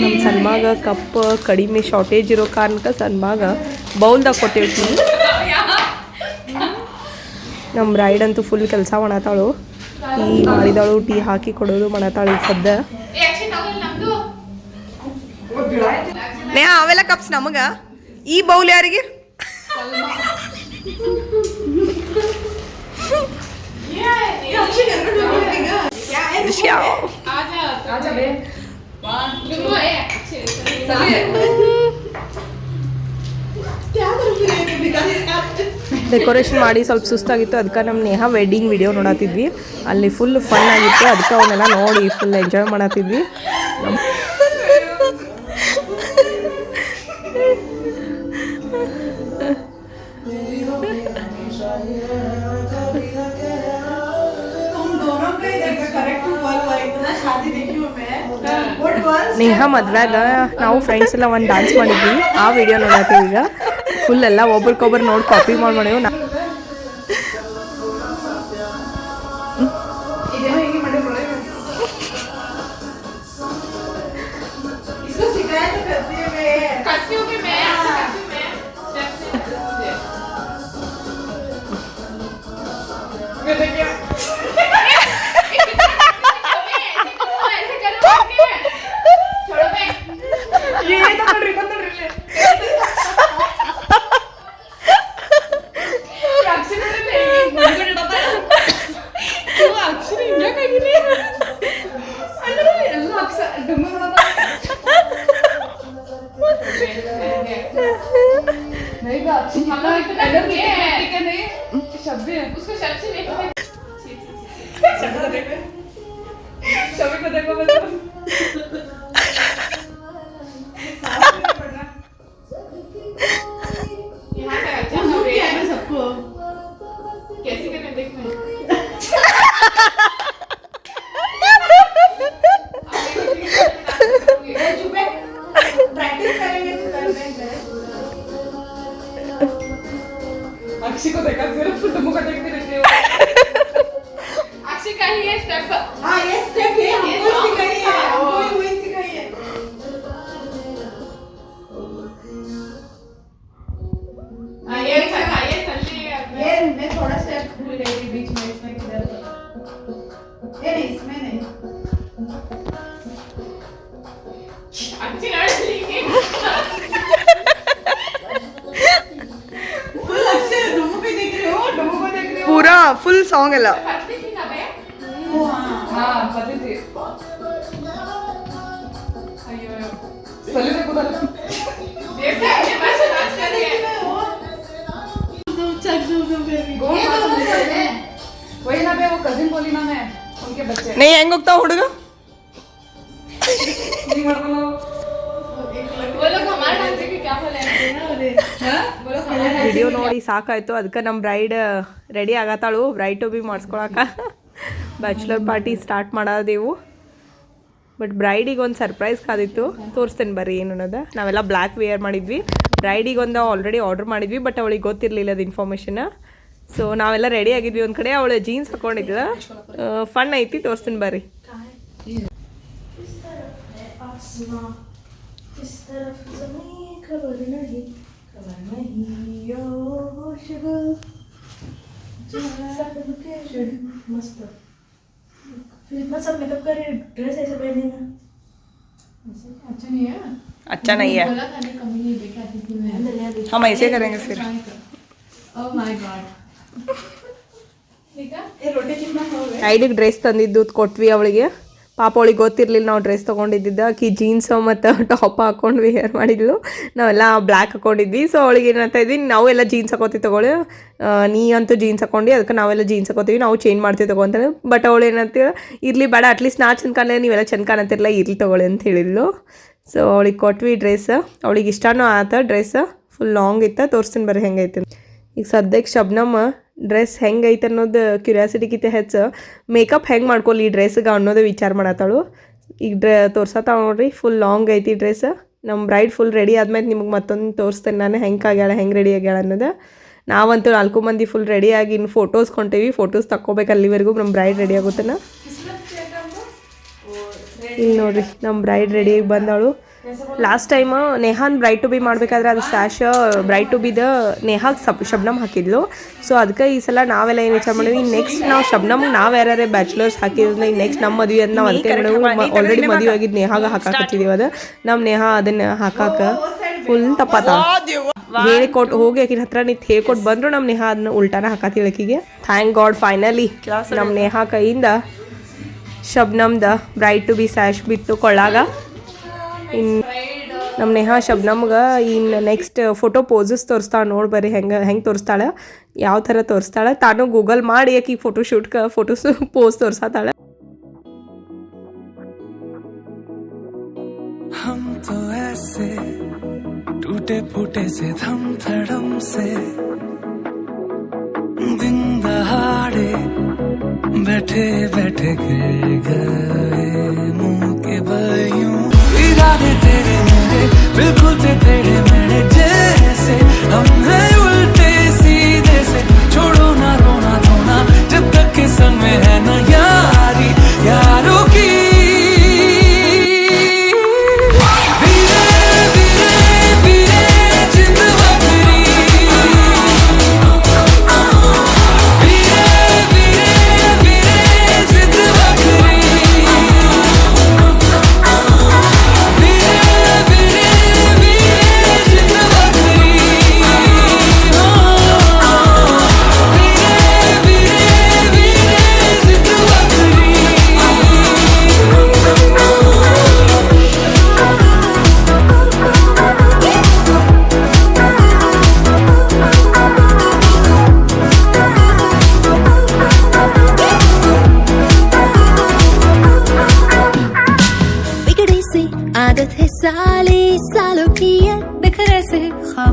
ನಮ್ಮ ಸನ್ಮಾಗ ಕಪ್ ಕಡಿಮೆ ಶಾರ್ಟೇಜ್ ಇರೋ ಕಾರಣಕ್ಕೆ ಸನ್ಮಾಗ ಬೌಲ್ದಾಗ ಕೊಟ್ಟೇವಿ ಟೀ. ನಮ್ಮ ಬ್ರೈಡ್ ಅಂತೂ ಫುಲ್ ಕೆಲಸ ಮಾಡತ್ತಾಳು. ಟೀ ಮಾಡಿದಾಳು, ಟೀ ಹಾಕಿ ಕೊಡೋದು ಮಾಡತ್ತಾಳು ಈಗ ಸದ್ಯ. ಅವೆಲ್ಲ ಕಪ್ಸ್ ನಮಗ. ಈ ಬೌಲ್ ಯಾರಿಗೆ? ಡೆಕೋರೇಷನ್ ಮಾಡಿ ಸ್ವಲ್ಪ ಸುಸ್ತಾಗಿತ್ತು, ಅದಕ್ಕೆ ನಮ್ಮ ನೇಹಾ ವೆಡ್ಡಿಂಗ್ ವಿಡಿಯೋ ನೋಡತ್ತಿದ್ವಿ. ಅಲ್ಲಿ ಫುಲ್ ಫನ್ ಆಗಿತ್ತು, ಅದಕ್ಕೆ ಅವನ್ನೆಲ್ಲ ನೋಡಿ ಫುಲ್ ಎಂಜಾಯ್ ಮಾಡತ್ತಿದ್ವಿ. ನೇಹಾ ಮದ್ವೆಗ ನಾವು ಫ್ರೆಂಡ್ಸ್ ಎಲ್ಲ ಒಂದು ಡ್ಯಾನ್ಸ್ ಮಾಡಿದ್ವಿ, ಆ ವಿಡಿಯೋ ನೋಡತ್ತೀವಿ ಈಗ. ಫುಲ್ ಎಲ್ಲ ಒಬ್ರಿಗೊಬ್ರು ನೋಡಿ ಕಾಪಿ ಮಾಡಿ नहीं का मतलब इतना ठीक है नहीं शब्द उसको शब्द से देखो शब्द को देखो मतलब यहाँ का अच्छा है सबको कैसे करने देखना प्रैक्टिस करेंगे तो कर देंगे अक्षय को देखा सिर्फ तुम को देखते रहते हो अक्षय का ही है स्टेप हाँ ये स्टेप है हमको सिखाई है हमको ही वही सिखाई है ये चलने ये मैं थोड़ा स्टेप भूल गई थी बीच में इसमें किधर ये नहीं इसमें नहीं अच्छी लड़की फुल अच्छे डुमू पे देख रहे हो डुमू को देख रहे हो ಪೂರಾ ಫುಲ್ ಸಾಂಗ್ ಎಲ್ಲ ओ हाँ हाँ पता थी अयो सली देखो तो देखा ये बस नाच कर रही है गोल वही ना बे वो कजिन बोली ना मैं उनके बच्चे ನೀ ಹೆಂಗ್ ಹೋಗ್ತಾವ ಹುಡುಗ नहीं मरता लो वो लोग हमारे डांस के क्या बोले हां बोलो हमारे ವಿಡಿಯೋ ನೋಡಿ ಸಾಕಾಯ್ತು. ಅದಕ್ಕೆ ನಮ್ಮ ಬ್ರೈಡ್ ರೆಡಿ ಆಗತ್ತಾಳು ಬ್ರೈಡ್ ಟು ಬಿ ಮಾಡಿಸ್ಕೊಳಕ ಬ್ಯಾಚುಲರ್ ಪಾರ್ಟಿ ಸ್ಟಾರ್ಟ್ ಮಾಡೋದೇವು. ಬಟ್ ಬ್ರೈಡಿಗೆ ಒಂದು ಸರ್ಪ್ರೈಸ್ ಕಾದಿತ್ತು, ತೋರಿಸ್ತೇನೆ ಬರ್ರಿ ಏನು ಅನ್ನೋದು. ನಾವೆಲ್ಲ ಬ್ಲ್ಯಾಕ್ ವೇರ್ ಮಾಡಿದ್ವಿ. ಬ್ರೈಡಿಗೆ ಒಂದು ಆಲ್ರೆಡಿ ಆರ್ಡರ್ ಮಾಡಿದ್ವಿ, ಬಟ್ ಅವಳಿಗೆ ಗೊತ್ತಿರಲಿಲ್ಲ ಅದು ಇನ್ಫಾರ್ಮೇಷನ್. ಸೊ ನಾವೆಲ್ಲ ರೆಡಿ ಆಗಿದ್ವಿ. ಒಂದು ಕಡೆ ಅವಳು ಜೀನ್ಸ್ ಹಾಕೊಂಡಿದ್ಲ, ಫನ್ ಐತಿ, ತೋರಿಸ್ತೀನಿ ಬರ್ರಿ. इस तरफ ज़मीन खबर नहीं ओ होशगुल मस्त फिर इतना सब मेकअप कर ड्रेस ऐसे पहने ना अच्छा नहीं है अच्छा नहीं है, बोला था नहीं कमी नहीं देखा थी मैं अंदर ले आ हम ऐसे करेंगे फिर. ओह माय गॉड ठीक है ये रोटी कितना हो गए ಐಡಿಗೆ ಡ್ರೆಸ್ ತಂದಿದ್ದು ಕೊಟ್ವಿ ಅವಳಿಗೆ. ಪಾಪ ಅವಳಿಗೆ ಗೊತ್ತಿರಲಿಲ್ಲ ನಾವು ಡ್ರೆಸ್ ತೊಗೊಂಡಿದ್ದಿದ್ದ. ಆಕಿ ಜೀನ್ಸ್ ಮತ್ತು ಟಾಪ್ ಹಾಕೊಂಡು ವೇರ್ ಮಾಡಿದ್ಲು, ನಾವೆಲ್ಲ ಬ್ಲ್ಯಾಕ್ ಹಾಕೊಂಡಿದ್ವಿ. ಸೊ ಅವಳಿಗೆ ಏನಂತ ಇದ್ವಿ, ನಾವೆಲ್ಲ ಜೀನ್ಸ್ ಹಾಕೋತಿ ತೊಗೊಳ್ಳಿ, ನೀ ಅಂತೂ ಜೀನ್ಸ್ ಹಾಕೊಂಡು, ಅದಕ್ಕೆ ನಾವೆಲ್ಲ ಜೀನ್ಸ್ ಹಾಕೋತೀವಿ, ನಾವು ಚೇಂಜ್ ಮಾಡ್ತೀವಿ ತೊಗೊಂತಾನೆ. ಬಟ್ ಅವಳು ಏನಂತೇಳಿ, ಇರಲಿ ಬೇಡ, ಅಟ್ಲೀಸ್ಟ್ ನಾ ಚಂದ ಕಾಣಲಿ, ನೀವೆಲ್ಲ ಚಂದ ಕಾಣತ್ತಿರಲ್ಲ, ಇರಲಿ ತೊಗೊಳ್ಳಿ ಅಂತ ಹೇಳಿದ್ಲು. ಸೊ ಅವಳಿಗೆ ಕೊಟ್ವಿ ಡ್ರೆಸ್. ಅವಳಿಗೆ ಇಷ್ಟನೂ ಆತ ಡ್ರೆಸ್, ಫುಲ್ ಲಾಂಗ್ ಇತ್ತು. ತೋರಿಸ್ತೀನಿ ಬರ್ರಿ ಹೆಂಗೈತೆ. ಈಗ ಸದ್ಯಕ್ಕೆ ಶಬ್ನಮ್ ಡ್ರೆಸ್ ಹೆಂಗೈತೆ ಅನ್ನೋದು ಕ್ಯೂರಿಯಾಸಿಟಿಗಿಂತ ಹೆಚ್ಚು ಮೇಕಪ್ ಹೆಂಗೆ ಮಾಡ್ಕೊಳ್ಳಿ ಈ ಡ್ರೆಸ್ಗೆ ಅನ್ನೋದು ವಿಚಾರ ಮಾಡತ್ತಾಳು. ಈಗ ತೋರ್ಸತ್ತಾಳ ನೋಡ್ರಿ, ಫುಲ್ ಲಾಂಗ್ ಐತಿ ಡ್ರೆಸ್. ನಮ್ಮ ಬ್ರೈಡ್ ಫುಲ್ ರೆಡಿ ಆದ್ಮೇಲೆ ನಿಮಗೆ ಮತ್ತೊಂದು ತೋರಿಸ್ತೇನೆ ನಾನು ಹೆಂಗೆ ಆಗ್ಯಾಳ, ಹೆಂಗೆ ರೆಡಿ ಆಗ್ಯಾಳ ಅನ್ನೋದು. ನಾವಂತೂ 4 ಮಂದಿ ಫುಲ್ ರೆಡಿಯಾಗಿ ಇನ್ನು ಫೋಟೋಸ್ ಕೊಂಟೇವಿ. ಫೋಟೋಸ್ ತಕ್ಕೋಬೇಕು, ಅಲ್ಲಿವರೆಗೂ ನಮ್ಮ ಬ್ರೈಡ್ ರೆಡಿ ಆಗುತ್ತೇನ. ಇಲ್ಲಿ ನೋಡ್ರಿ ನಮ್ಮ ಬ್ರೈಡ್ ರೆಡಿಯಾಗಿ ಬಂದವಳು. ಲಾಸ್ಟ್ ಟೈಮ್ ನೇಹಾನ್ ಬ್ರೈಡ್ ಟು ಬಿ ಮಾಡಬೇಕಾದ್ರೆ ಅದು ಸ್ಯಾಶ್ ಬ್ರೈಡ್ ಟು ಬಿದ ನೇಹಾಗೆ ಶಬ್ನಮ್ ಹಾಕಿದ್ಲು. ಸೊ ಅದಕ್ಕೆ ಈ ಸಲ ನಾವೆಲ್ಲ ಏನು ವಿಚಾರ ಮಾಡಿದ್ವಿ, ನೆಕ್ಸ್ಟ್ ನಾವು ಶಬ್ನಮ್ಗೆ ನಾವು ಯಾರ್ಯಾರೇ ಬ್ಯಾಚುಲರ್ಸ್ ಹಾಕಿದ್ರೆ ಈಗ ನೆಕ್ಸ್ಟ್ ನಮ್ಮ ಮದುವೆ ಅಂತ ನಾವು ಅದಕ್ಕೆ ಆಲ್ರೆಡಿ ಮದುವೆ ಆಗಿದ್ದು ನೇಹಾಗ ಹಾಕಾಕತ್ತಿದ್ದೀವಿ. ಅದು ನಮ್ಮ ನೇಹಾ ಅದನ್ನು ಹಾಕಾಕ ಫುಲ್ ತಪ್ಪಾತ ಹೇಳಿಕೊಟ್ಟು ಹೋಗಿ ಆಕಿನ ಹತ್ರ ನಿಂತು ಹೇಳ್ಕೊಟ್ಟು ಬಂದರು. ನಮ್ಮ ನೇಹಾ ಅದನ್ನ ಉಲ್ಟಾನ ಹಾಕತ್ತೀವಿ ಆಕಿಗೆ. ಥ್ಯಾಂಕ್ ಗಾಡ್ ಫೈನಲಿ ನಮ್ಮ ನೇಹಾ ಕೈಯಿಂದ ಶಬ್ನಮ್ದ ಬ್ರೈಡ್ ಟು ಬಿ ಸ್ಯಾಶ್ ಬಿತ್ತು ಕೊಳ್ಳಾಗ. ಇನ್ನು ನಮ್ಮ ನೇಹಾ ಶಬ್ನಮ್ಗೆ ಇನ್ನು ನೆಕ್ಸ್ಟ್ ಫೋಟೋ ಪೋಸಸ್ ತೋರಿಸ್ತಾಳೆ. ನೋಡಿ ಬರ್ರಿ ಹೆಂಗೆ ತೋರಿಸ್ತಾಳೆ, ಯಾವ ಥರ ತೋರಿಸ್ತಾಳೆ. ತಾನು ಗೂಗಲ್ ಮಾಡಿ ಆಕಿ ಫೋಟೋಶೂಟ್ಗೆ ಫೋಟೋಸ್ ಪೋಸ್ ತೋರಿಸ್ತಾಳೆ. हम तो ऐसे टूटे फूटे से थम थड़म से दिन दहाड़े बैठे बैठे गिर गए मुंह के बयूं. इरादे तेरे मेरे बिल्कुल से तेरे मेरे जैसे, हम हैं उल्टे सीधे से. छोड़ो ना रोना धोना जब तक के संग में है ना यारी यारों की.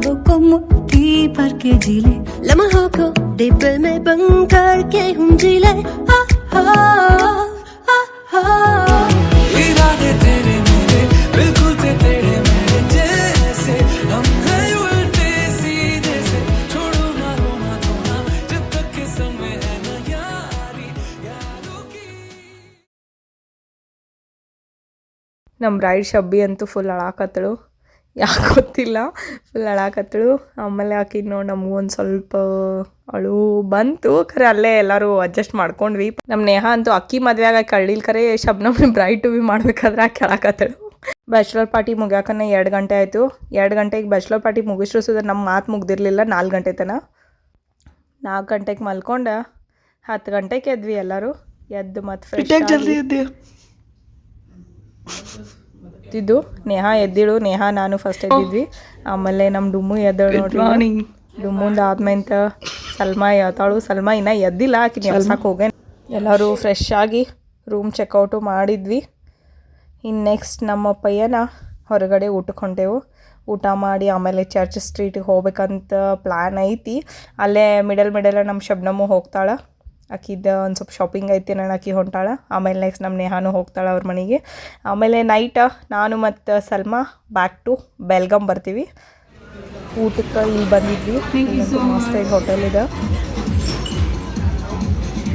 लम्हों को मुट्ठी भर के जी ले, लम्हों को दिल में बंद करके हम जी ले। इरादे तेरे मेरे बिल्कुल से तेरे मेरे जैसे, हम हैं उल्टे सीधे से, छोड़ो ना रोना धोना जब तक के समय है ना यारी यारों की। ನಮ್ಮ ಬ್ರೈಡ್ ಶಬ್ಬಿ ಅಂತೂ ಫುಲ್ ಅಳಾಕತ್ತಳು, ಯಾಕೆ ಗೊತ್ತಿಲ್ಲ, ಫುಲ್ ಅಳಾಕತ್ತಳು. ಆಮೇಲೆ ಆಕಿ ನೋಡಿ ನಮಗೂ ಒಂದು ಸ್ವಲ್ಪ ಅಳು ಬಂತು, ಖರೆ ಅಲ್ಲೇ ಎಲ್ಲರೂ ಅಡ್ಜಸ್ಟ್ ಮಾಡ್ಕೊಂಡ್ವಿ. ನಮ್ಮ ನೇಹ ಅಂತೂ ಅಕ್ಕಿ ಮದುವೆಯಾಗ ಕಳ್ಳಿಲ್ ಖರೆ ಶಬ್ನಮ್ ಬ್ರೈಡ್ ಟು ಬಿ ಮಾಡ್ಬೇಕಾದ್ರೆ ಆಕೆ ಅಳಾಕತ್ತಳು. ಬ್ಯಾಚುಲರ್ ಪಾರ್ಟಿ ಮುಗ್ಯಾಕನ್ನ 2 ಗಂಟೆ ಆಯಿತು. 2 ಗಂಟೆಗೆ ಬ್ಯಾಚುಲರ್ ಪಾರ್ಟಿ ಮುಗಿಸ್ರು ಸುದ ನಮ್ಮ ಮಾತು ಮುಗ್ದಿರಲಿಲ್ಲ 4 ಗಂಟೆ ತನಕ. 4 ಗಂಟೆಗೆ ಮಲ್ಕೊಂಡು 10 ಗಂಟೆಗೆ ಎದ್ವಿ ಎಲ್ಲರೂ. ಎದ್ದು ಮತ್ತು ಫ್ರೆಶ್ ಎದ್ದಿದ್ದು. ನೇಹ ಎದ್ದಿಳು, ನೇಹ ನಾನು ಫಸ್ಟ್ ಎದ್ದಿದ್ವಿ. ಆಮೇಲೆ ನಮ್ಮ ಡುಮ್ಮು ಎದ್ದಳು ನೋಡ್ರಿ. ಡುಮ್ಮುಂದು ಆದ್ಮೇಂತ ಸಲ್ಮಾ ಎತ್ತಾಳು. ಸಲ್ಮಾ ಇನ್ನೂ ಎದ್ದಿಲ್ಲ, ಆಕಿ ಎಬ್ಸಕ್ಕೆ ಹೋಗೇನೆ. ಎಲ್ಲರೂ ಫ್ರೆಶ್ ಆಗಿ ರೂಮ್ ಚೆಕ್ಔಟು ಮಾಡಿದ್ವಿ. ಇನ್ನು ನೆಕ್ಸ್ಟ್ ನಮ್ಮ ಪಯ್ಯನ ಹೊರಗಡೆ ಊಟಕ್ಕೆ ಹೊಂಟೆವು. ಊಟ ಮಾಡಿ ಆಮೇಲೆ ಚರ್ಚ್ ಸ್ಟ್ರೀಟಿಗೆ ಹೋಗ್ಬೇಕಂತ ಪ್ಲ್ಯಾನ್ ಐತಿ. ಅಲ್ಲೇ ಮಿಡಲ್ ನಮ್ಮ ಶಬ್ನಮ್ಮು ಹೋಗ್ತಾಳೆ. ಆಕಿದ ಒಂದು ಸ್ವಲ್ಪ ಶಾಪಿಂಗ್ ಐತಿ, ನಾನು ಆಕಿ ಹೊಂಟಾಳ. ಆಮೇಲೆ ನೆಕ್ಸ್ಟ್ ನಮ್ಮ ನೇಹಾನು ಹೋಗ್ತಾಳೆ ಅವ್ರ ಮನೆಗೆ. ಆಮೇಲೆ ನೈಟ್ ನಾನು ಮತ್ತು ಸಲ್ಮಾ ಬ್ಯಾಕ್ ಟು ಬೆಲ್ಗಾಮ್ ಬರ್ತೀವಿ. ಊಟಕ್ಕೆ ಇಲ್ಲಿ ಬಂದಿದ್ವಿ. ಮಸ್ತಾಗಿ ಹೋಟೆಲ್ ಇದೆ,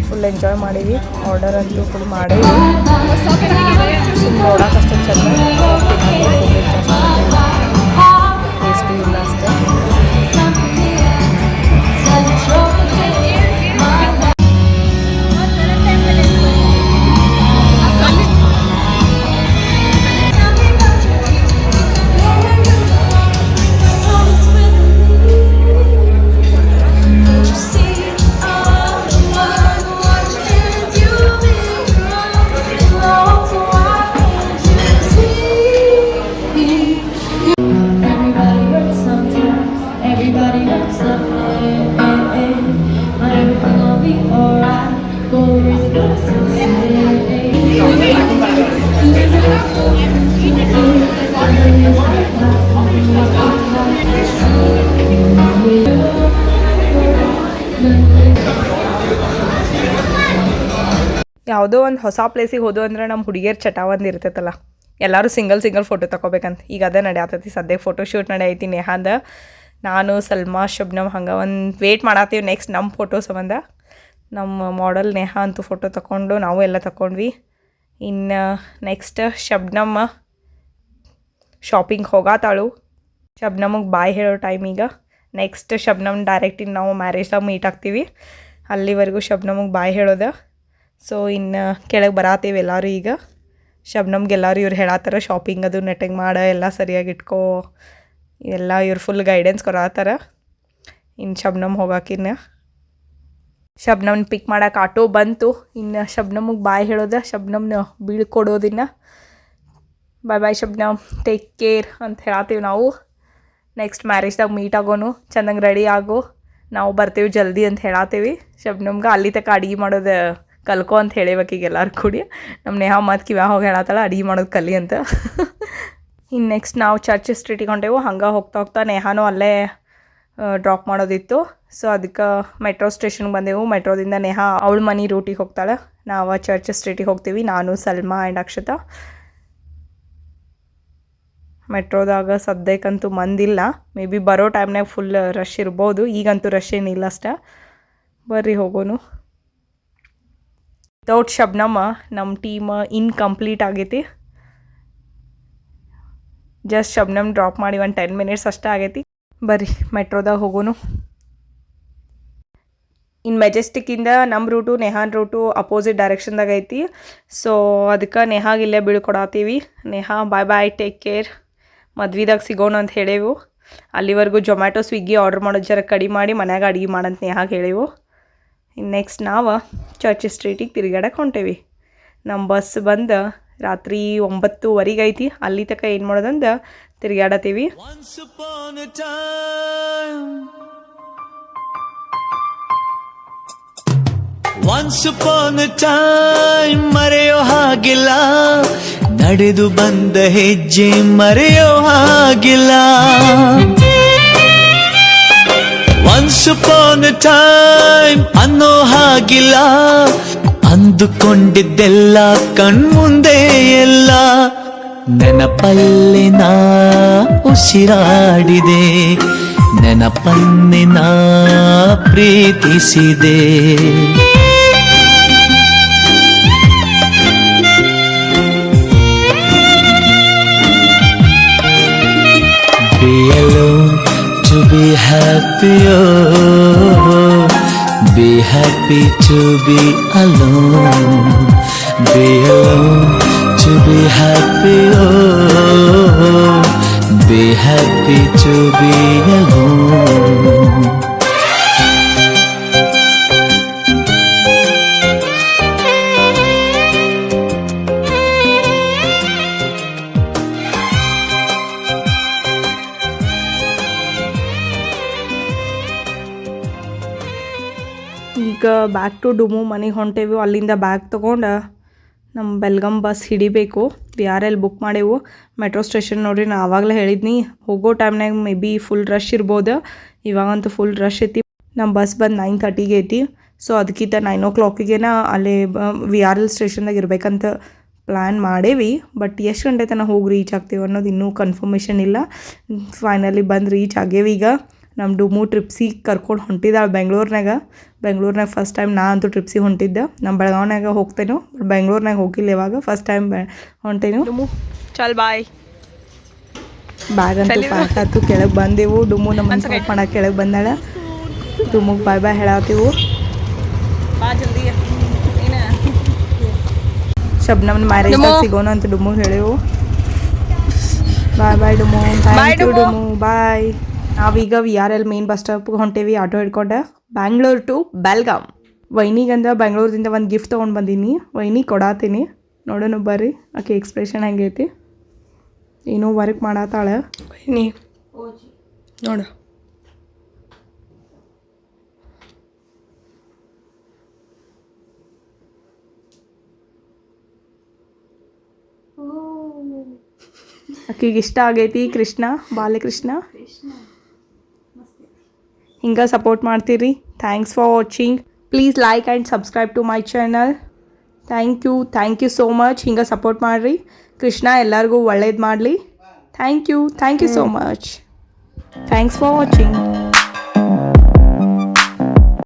ಫುಲ್ ಎಂಜಾಯ್ ಮಾಡೀವಿ. ಆರ್ಡರ್ ಅಂತೂ ಫುಲ್ ಮಾಡೀವಿ. ನೋಡೋಕ್ಕಷ್ಟೇ ಚೆಂದ, ಟೇಸ್ಟಿ ಇಲ್ಲ ಅಷ್ಟೇ. ಯಾವುದೋ ಒಂದು ಹೊಸ ಪ್ಲೇಸಿಗೆ ಹೋದೋ ಅಂದ್ರೆ ನಮ್ಮ ಹುಡುಗಿಯರ್ ಚಟ ಒಂದು ಇರ್ತೈತಲ್ಲ, ಎಲ್ಲರೂ ಸಿಂಗಲ್ ಫೋಟೋ ತಗೋಬೇಕಂತ. ಈಗ ಅದೇ ನಡೆಯತ್ತೈತಿ ಸದ್ಯಕ್ಕೆ, ಫೋಟೋಶೂಟ್ ನಡೆಯೈತಿ ನೇಹಾಂದ. ನಾನು ಸಲ್ಮಾ ಶಬ್ನಮ್ ಹಂಗೆ ಒಂದು ವೇಟ್ ಮಾಡತ್ತೀವಿ ನೆಕ್ಸ್ಟ್ ನಮ್ಮ ಫೋಟೋ ಸಂಬಂಧ. ನಮ್ಮ ಮಾಡೆಲ್ ನೇಹಾ ಅಂತೂ ಫೋಟೋ ತಗೊಂಡು ನಾವು ಎಲ್ಲ ತಗೊಂಡ್ವಿ. ಇನ್ನು ನೆಕ್ಸ್ಟ್ ಶಬ್ನಮ್ಮ ಶಾಪಿಂಗ್ ಹೋಗಾತಾಳು. ಶಬ್ನಮ್ಗೆ ಬಾಯ್ ಹೇಳೋ ಟೈಮ್ ಈಗ. ನೆಕ್ಸ್ಟ್ ಶಬ್ನಮ್ ಡೈರೆಕ್ಟ್ ಇನ್ನು ನಾವು ಮ್ಯಾರೇಜ್ದಾಗ ಮೀಟ್ ಆಗ್ತೀವಿ. ಅಲ್ಲಿವರೆಗೂ ಶಬ್ನಮ್ಗೆ ಬಾಯ್ ಹೇಳೋದ. ಸೊ ಇನ್ನು ಕೆಳಗೆ ಬರಾತೀವಿ ಎಲ್ಲರೂ. ಈಗ ಶಬ್ನಮ್ಗೆ ಎಲ್ಲರೂ ಇವ್ರು ಹೇಳತ್ತಾರ ಶಾಪಿಂಗ್ ಅದು ನೆಟ್ಟಿಗೆ ಮಾಡ, ಎಲ್ಲ ಸರಿಯಾಗಿ ಇಟ್ಕೋ, ಎಲ್ಲ ಇವ್ರು ಫುಲ್ ಗೈಡೆನ್ಸ್ ಕೊಡತ್ತಾರ. ಇನ್ನು ಶಬ್ನಮ್ ಹೋಗಾಕಿನ್ನ ಶಬ್ನಮ್ನ ಪಿಕ್ ಮಾಡೋಕೆ ಆಟೋ ಬಂತು. ಇನ್ನು ಶಬ್ನಮ್ಗೆ ಬಾಯ್ ಹೇಳೋದ, ಶಬ್ನಮ್ನ ಬೀಳ್ಕೊಡೋದಿನ್ನ. ಬಾಯ್ ಶಬ್ನಮ್, ಟೇಕ್ ಕೇರ್ ಅಂತ ಹೇಳತ್ತೀವಿ ನಾವು. ನೆಕ್ಸ್ಟ್ ಮ್ಯಾರೇಜ್ದಾಗ ಮೀಟ್ ಆಗೋನು, ಚೆಂದಂಗೆ ರೆಡಿ ಆಗೋ, ನಾವು ಬರ್ತೀವಿ ಜಲ್ದಿ ಅಂತ ಹೇಳತ್ತೀವಿ. ಶಬ್ನಮ್ಗೆ ಅಲ್ಲಿ ತನಕ ಅಡುಗೆ ಮಾಡೋದು ಕಲ್ಕೊ ಅಂತ ಹೇಳಿಬೇಕೀಗ ಎಲ್ಲರೂ ಕೂಡಿ. ನಮ್ಮ ನೇಹಾ ಮತ್ತು ಕಿವ್ಯಾ ಹೋಗಿ ಹೇಳತ್ತಾಳ ಅಡುಗೆ ಮಾಡೋದು ಕಲಿ ಅಂತ. ಇನ್ನು ನೆಕ್ಸ್ಟ್ ನಾವು ಚರ್ಚ್ ಸ್ಟ್ರೀಟಿಗೆ ಹೊಂಟೇವು. ಹಂಗೆ ಹೋಗ್ತಾ ನೇಹಾನು ಅಲ್ಲೇ ಡ್ರಾಪ್ ಮಾಡೋದಿತ್ತು. ಸೊ ಅದಕ್ಕೆ ಮೆಟ್ರೋ ಸ್ಟೇಷನ್ಗೆ ಬಂದೆವು. ಮೆಟ್ರೋದಿಂದ ನೇಹಾ ಅವಳ ಮನೆ ರೂಟಿಗೆ ಹೋಗ್ತಾಳೆ, ನಾವು ಚರ್ಚ್ ಸ್ಟ್ರೀಟಿಗೆ ಹೋಗ್ತೀವಿ, ನಾನು ಸಲ್ಮಾ ಆ್ಯಂಡ್ ಅಕ್ಷತಾ. ಮೆಟ್ರೋದಾಗ ಸದ್ಯಕ್ಕಂತೂ ಮಂದಿಲ್ಲ, ಮೇ ಬಿ ಬರೋ ಟೈಮ್ನಾಗ ಫುಲ್ ರಶ್ ಇರ್ಬೋದು. ಈಗಂತೂ ರಶ್ ಏನಿಲ್ಲ ಅಷ್ಟೇ. ಬರ್ರಿ ಹೋಗೋನು. ವಿತೌಟ್ ಶಬ್ನಮ್ಮ ನಮ್ಮ ಟೀಮ್ ಇನ್ಕಂಪ್ಲೀಟ್ ಆಗೈತಿ. ಜಸ್ಟ್ ಶಬ್ನಮ್ ಡ್ರಾಪ್ ಮಾಡಿ ಒಂದು 10 ಮಿನಿಟ್ಸ್ ಅಷ್ಟೇ ಆಗೈತಿ. ಬರ್ರಿ ಮೆಟ್ರೋದಾಗ ಹೋಗೋನು. ಇನ್ನು ಮೆಜೆಸ್ಟಿಕ್ಕಿಂದ ನಮ್ಮ ರೂಟು ನೇಹಾನ್ ರೂಟು ಅಪೋಸಿಟ್ ಡೈರೆಕ್ಷನ್ದಾಗ ಐತಿ. ಸೊ ಅದಕ್ಕೆ ನೇಹಾಗೆ ಇಲ್ಲೇ ಬೀಳ್ಕೊಡತ್ತೀವಿ. ನೇಹಾ ಬಾಯ್ ಟೇಕ್ ಕೇರ್, ಮದ್ವಿದಾಗ ಸಿಗೋಣ ಅಂತ ಹೇಳೇವು. ಅಲ್ಲಿವರೆಗೂ ಜೊಮ್ಯಾಟೊ ಸ್ವಿಗ್ಗಿ ಆರ್ಡ್ರ್ ಮಾಡೋದು ಜರ ಕಡಿಮೆ ಮಾಡಿ ಮನ್ಯಾಗ ಅಡುಗೆ ಮಾಡಂತ ನೇಹಾಗೆ ಹೇಳೇವು. ಇನ್ನು ನೆಕ್ಸ್ಟ್ ನಾವು ಚರ್ಚ್ ಸ್ಟ್ರೀಟಿಗೆ ತಿರುಗಾಡಕ್ಕೆ ಹೊಂಟೇವಿ. ನಮ್ಮ ಬಸ್ ಬಂದು ರಾತ್ರಿ 9:15 ಐತಿ. ಅಲ್ಲಿ ತನಕ ಏನು ಮಾಡೋದಂದ ತಿರುಗಾಡತ್ತೀವಿ. Once upon a time ಮರೆಯೋ ಹಾಗಿಲ್ಲ, ನಡೆದು ಬಂದ ಹೆಜ್ಜೆ ಮರೆಯೋ ಹಾಗಿಲ್ಲ. ಅಪಾನ್ ಟೈಮ್ ಅನ್ನೋ ಹಾಗಿಲ್ಲ, ಅಂದುಕೊಂಡಿದ್ದೆಲ್ಲ ಕಣ್ಮುಂದೆ ಎಲ್ಲ ನೆನಪಲ್ಲಿ ನಾ ಉಸಿರಾಡಿದೆ, ನೆನಪನ್ನೇ ನಾ ಪ್ರೀತಿಸಿದೆ. Be alone to be happy, oh. Be happy to be alone. Be alone to be happy, oh. Be happy to be alone. ಈಗ ಬ್ಯಾಕ್ ಟು ಡುಮು ಮನೆಗೆ ಹೊಂಟೇವು. ಅಲ್ಲಿಂದ ಬ್ಯಾಗ್ ತೊಗೊಂಡು ನಮ್ಮ ಬೆಲ್ಗಮ್ ಬಸ್ ಹಿಡಿಬೇಕು. VRL ಬುಕ್ ಮಾಡೇವು. ಮೆಟ್ರೋ ಸ್ಟೇಷನ್ ನೋಡ್ರಿ, ನಾ ಆವಾಗಲೇ ಹೇಳಿದ್ನಿ ಹೋಗೋ ಟೈಮ್ನಾಗ ಮೇ ಬಿ ಫುಲ್ ರಶ್ ಇರ್ಬೋದು. ಇವಾಗಂತೂ ಫುಲ್ ರಶ್ ಐತಿ. ನಮ್ಮ ಬಸ್ ಬಂದು 9:30ಗೆ ಐತಿ. ಸೊ ಅದಕ್ಕಿಂತ 9 o'clockಗೆ ಅಲ್ಲೇ VRL ಸ್ಟೇಷನ್ದಾಗ ಇರ್ಬೇಕಂತ ಪ್ಲ್ಯಾನ್ ಮಾಡೇವಿ. ಬಟ್ ಎಷ್ಟು ಗಂಟೆ ತನಕ ಹೋಗಿ ರೀಚ್ ಆಗ್ತೀವಿ ಅನ್ನೋದು ಇನ್ನೂ ಕನ್ಫರ್ಮೇಷನ್ ಇಲ್ಲ. ಫೈನಲಿ ಬಂದು ರೀಚ್ ಆಗೇವಿ. ಈಗ ನಮ್ಮ ಡುಮು ಟ್ರಿಪ್ಸಿಗೆ ಕರ್ಕೊಂಡು ಹೊಂಟಿದ್ದಾಳೆ ಬೆಂಗಳೂರಿನಾಗ ಫಸ್ಟ್ ಟೈಮ್ ನಾ ಅಂತೂ ಟ್ರಿಪ್ಸಿಗೆ ಹೊಂಟಿದ್ದೆ. ನಮ್ಮ ಬೆಳಗಾವ್ನಾಗ ಹೋಗ್ತೇನೆ, ಬಟ್ ಬೆಂಗಳೂರಿನಾಗ ಹೋಗಿಲ್ಲ ಇವಾಗ, ಫಸ್ಟ್ ಟೈಮ್ ಹೊಂಟೇನು. ಡುಮು ಚಲ್ ಬಾಯ್. ಬ್ಯಾಗ್ ಅಂತೂ ಪ್ಯಾಕ್ ಆಯ್ತು, ಕೆಳಗೆ ಬಂದೆವು. ಡುಮು ನಮ್ಮ ಸಪೋರ್ಟ್ ಮಾಡಕ್ಕೆ ಕೆಳಗೆ ಬಂದಾಳ. ಡುಮುಗೆ ಬಾಯ್ ಬಾಯ್ ಹೇಳತ್ತೀವು. ಶಬ್ನಮ್ನ ಮ್ಯಾರೇಜ್ ಸಿಗೋಣ ಅಂತ ಡುಮುಗೆ ಹೇಳೇವು. ಬಾಯ್ ಬಾಯ್ ಡುಮು, ಥ್ಯಾಂಕ್ ಯು ಡುಮು, ಬಾಯ್. ನಾವೀಗ VRL ಮೇನ್ ಬಸ್ ಸ್ಟಾಪ್ಗೆ ಹೊಂಟೇವಿ ಆಟೋ ಹಿಡ್ಕೊಂಡೆ. ಬ್ಯಾಂಗ್ಳೂರ್ ಟು ಬೆಲ್ಗಾಮ್. ವೈನಿಗಂದ ಬೆಂಗಳೂರಿಂದ ಒಂದು ಗಿಫ್ಟ್ ತೊಗೊಂಡು ಬಂದೀನಿ. ವೈನಿ ಕೊಡಾತೀನಿ, ನೋಡೋಣ ಬರ್ರಿ ಆಕೆ ಎಕ್ಸ್ಪ್ರೆಷನ್ ಹೆಂಗೈತಿ. ಏನೋ ವರ್ಕ್ ಮಾಡತ್ತಾಳೆ ವೈನಿ, ನೋಡು. ಆಕೆಗೆ ಇಷ್ಟ ಆಗೈತಿ ಕೃಷ್ಣ, ಬಾಲಕೃಷ್ಣ. ಹಿಂಗೆ ಸಪೋರ್ಟ್ ಮಾಡ್ತೀರಿ. Thanks for watching. Please like and subscribe to my channel. Thank you so much. ಹಿಂಗೆ ಸಪೋರ್ಟ್ ಮಾಡಿರಿ. ಕೃಷ್ಣ ಎಲ್ಲರಿಗೂ ಒಳ್ಳೇದು ಮಾಡಲಿ. Thank you so much. Thanks for watching.